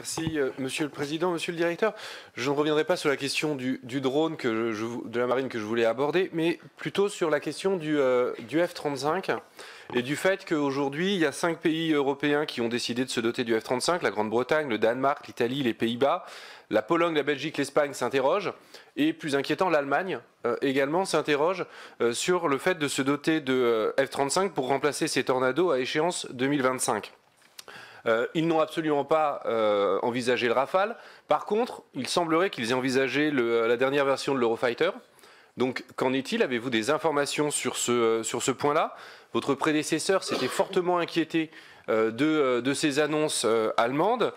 Merci, Monsieur le Président. Monsieur le Directeur, je ne reviendrai pas sur la question du drone de la marine que je voulais aborder, mais plutôt sur la question du F-35 et du fait qu'aujourd'hui, il y a 5 pays européens qui ont décidé de se doter du F-35, la Grande-Bretagne, le Danemark, l'Italie, les Pays-Bas, la Pologne, la Belgique, l'Espagne s'interrogent, et plus inquiétant, l'Allemagne également s'interroge sur le fait de se doter de F-35 pour remplacer ces Tornados à échéance 2025. Ils n'ont absolument pas envisagé le Rafale. Par contre, il semblerait qu'ils aient envisagé la dernière version de l'Eurofighter. Donc, qu'en est-il? Avez-vous des informations sur ce point-là? Votre prédécesseur s'était fortement inquiété de ces annonces allemandes.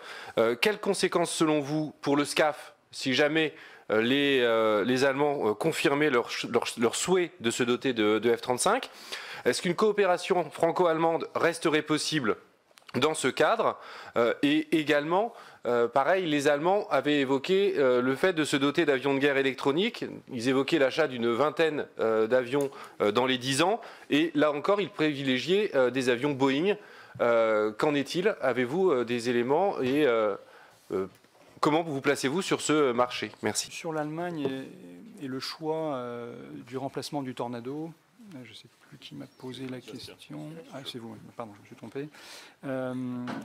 Quelles conséquences, selon vous, pour le SCAF, si jamais les Allemands confirmaient leur souhait de se doter de F-35? Est-ce qu'une coopération franco-allemande resterait possible dans ce cadre? Et également, pareil, les Allemands avaient évoqué le fait de se doter d'avions de guerre électroniques. Ils évoquaient l'achat d'une vingtaine d'avions dans les 10 ans. Et là encore, ils privilégiaient des avions Boeing. Qu'en est-il? Avez-vous des éléments et comment vous placez-vous sur ce marché? Merci. Sur l'Allemagne et le choix du remplacement du Tornado, je ne sais plus qui m'a posé la question. Ah, c'est vous, pardon, je me suis trompé.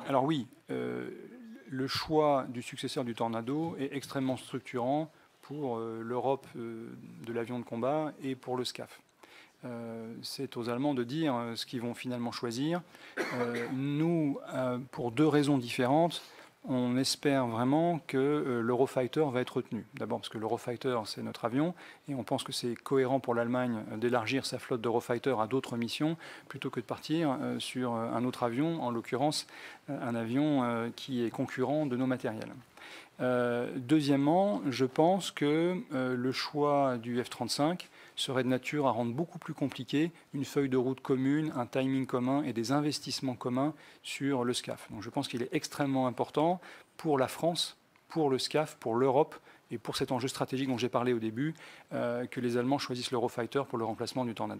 Alors oui, le choix du successeur du Tornado est extrêmement structurant pour l'Europe de l'avion de combat et pour le SCAF. C'est aux Allemands de dire ce qu'ils vont finalement choisir. Nous, pour deux raisons différentes, on espère vraiment que l'Eurofighter va être retenu. D'abord parce que l'Eurofighter, c'est notre avion, et on pense que c'est cohérent pour l'Allemagne d'élargir sa flotte d'Eurofighter à d'autres missions, plutôt que de partir sur un autre avion, en l'occurrence un avion qui est concurrent de nos matériels. Deuxièmement, je pense que le choix du F-35 serait de nature à rendre beaucoup plus compliqué une feuille de route commune, un timing commun et des investissements communs sur le SCAF. Donc je pense qu'il est extrêmement important pour la France, pour le SCAF, pour l'Europe et pour cet enjeu stratégique dont j'ai parlé au début, que les Allemands choisissent l'Eurofighter pour le remplacement du Tornado.